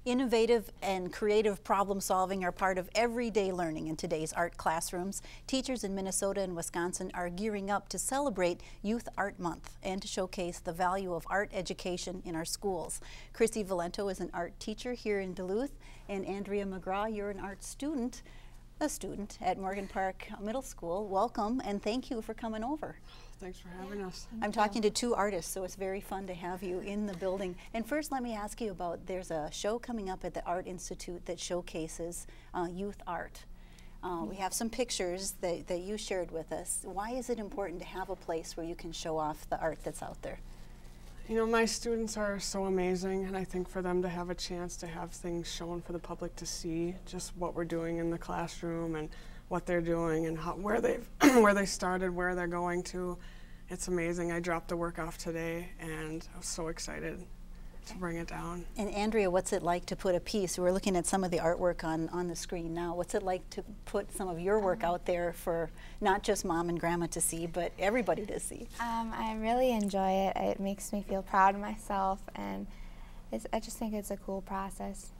Innovative and creative problem solving are part of everyday learning in today's art classrooms. Teachers in Minnesota and Wisconsin are gearing up to celebrate Youth Art Month and to showcase the value of art education in our schools. Chrissy Valento is an art teacher here in Duluth, and Andrea McGraw, you're an art student, at Morgan Park Middle School. Welcome, and thank you for coming over. Thanks for having us. I'm talking to two artists, so it's very fun to have you in the building. And first, let me ask you about, there's a show coming up at the Art Institute that showcases youth art. We have some pictures that you shared with us. Why is it important to have a place where you can show off the art that's out there? You know, my students are so amazing, and I think for them to have a chance to have things shown for the public to see, just what we're doing in the classroom and what they're doing and where they started, where they're going to. It's amazing. I dropped the work off today, and I was so excited to bring it down. And Andrea, what's it like to put a piece? We're looking at some of the artwork on the screen now. What's it like to put some of your work out there for not just Mom and Grandma to see, but everybody to see? I really enjoy it. It makes me feel proud of myself, and I just think it's a cool process.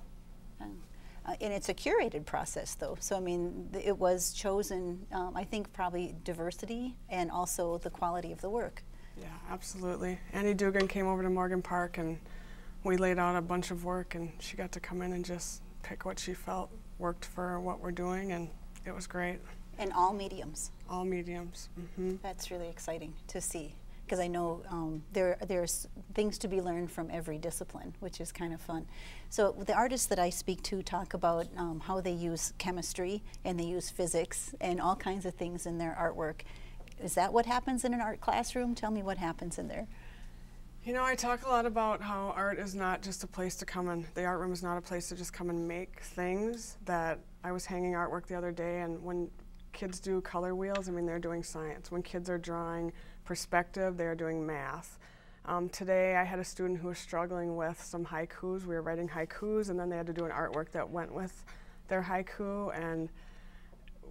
And it's a curated process, though. So, I mean, it was chosen, I think, probably diversity and also the quality of the work. Yeah, absolutely. Annie Dugan came over to Morgan Park, and we laid out a bunch of work, and she got to come in and just pick what she felt worked for what we're doing, and it was great. And all mediums? All mediums. Mm-hmm. That's really exciting to see, because I know there's things to be learned from every discipline, which is kind of fun. So the artists that I speak to talk about how they use chemistry and they use physics and all kinds of things in their artwork. Is that what happens in an art classroom? Tell me what happens in there. You know, I talk a lot about how art is not just a place to come and the art room is not a place to just come and make things. That I was hanging artwork the other day, and when kids do color wheels, I mean, they're doing science. When kids are drawing perspective, they're doing math. Today I had a student who was struggling with some haikus. We were writing haikus, and then they had to do an artwork that went with their haiku, and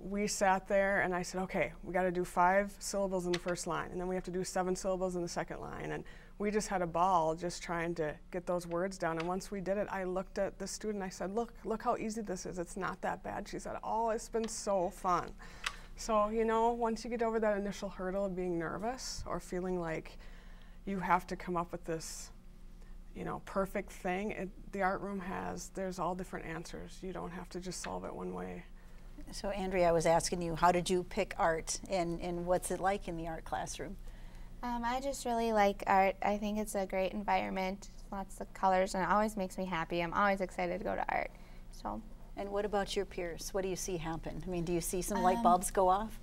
we sat there and I said, okay, we got to do 5 syllables in the first line, and then we have to do 7 syllables in the second line. And we just had a ball just trying to get those words down. And once we did it, I looked at the student, I said, look how easy this is. It's not that bad. She said, oh, it's been so fun. So, you know, once you get over that initial hurdle of being nervous or feeling like you have to come up with this, you know, perfect thing, the art room there's all different answers. You don't have to just solve it one way. So Andrea, I was asking you, how did you pick art, and what's it like in the art classroom? I just really like art. I think it's a great environment, lots of colors, and it always makes me happy. I'm always excited to go to art. So. And what about your peers? What do you see happen? I mean, do you see some light bulbs go off?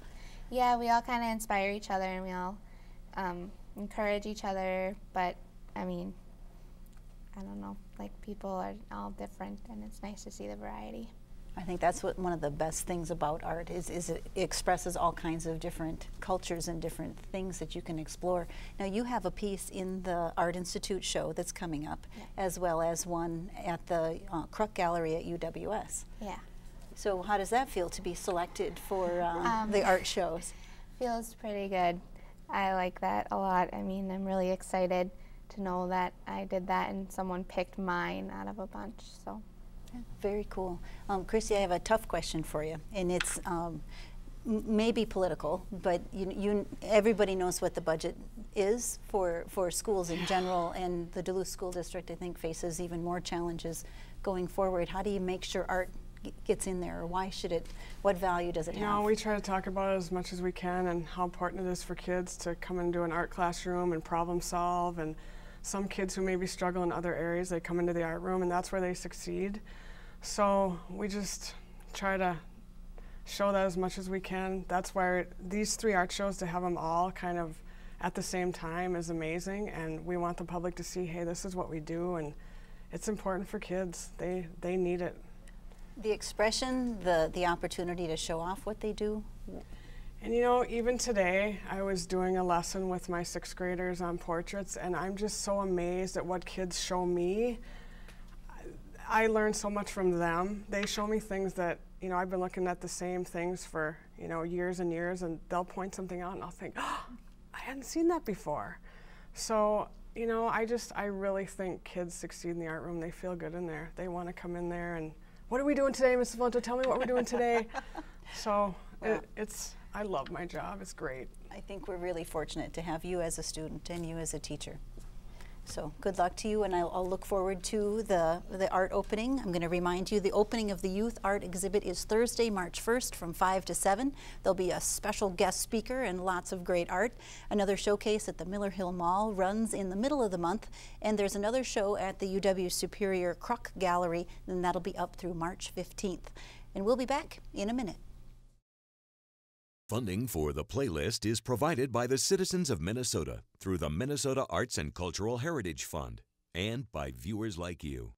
Yeah, we all kind of inspire each other, and we all encourage each other, but I mean, I don't know, like people are all different, and it's nice to see the variety. I think that's one of the best things about art is it expresses all kinds of different cultures and different things that you can explore. Now you have a piece in the Art Institute show that's coming up, as well as one at the Kruk Gallery at UWS. Yeah. So how does that feel to be selected for the art shows? Feels pretty good. I like that a lot. I mean, I'm really excited to know that I did that and someone picked mine out of a bunch. So. Yeah, very cool. Chrissy, I have a tough question for you, and it's maybe political, but everybody knows what the budget is for schools in general, and the Duluth School District, I think, faces even more challenges going forward. How do you make sure art gets in there, or why should it, what value does it have? You know, we try to talk about it as much as we can and how important it is for kids to come into an art classroom and problem solve, and some kids who maybe struggle in other areas, they come into the art room and that's where they succeed. So we just try to show that as much as we can. That's why these 3 art shows, to have them all kind of at the same time, is amazing, and we want the public to see, hey, this is what we do, and it's important for kids. They need it. The expression, the opportunity to show off what they do. And you know, even today, I was doing a lesson with my 6th graders on portraits, and I'm just so amazed at what kids show me. I learn so much from them. They show me things that, you know, I've been looking at the same things for, you know, years and years, and they'll point something out and I'll think, oh, I hadn't seen that before. So, You know, I really think kids succeed in the art room. They feel good in there. They want to come in there and, what are we doing today, Mrs. Valento? Tell me what we're doing today. So Well, I love my job. It's great. I think we're really fortunate to have you as a student and you as a teacher. So good luck to you, and I'll look forward to the art opening. I'm going to remind you the opening of the Youth Art exhibit is Thursday, March 1st from 5 to 7. There'll be a special guest speaker and lots of great art. Another showcase at the Miller Hill Mall runs in the middle of the month, and there's another show at the UW Superior Kruk Gallery, and that'll be up through March 15th. And we'll be back in a minute. Funding for the playlist is provided by the citizens of Minnesota through the Minnesota Arts and Cultural Heritage Fund and by viewers like you.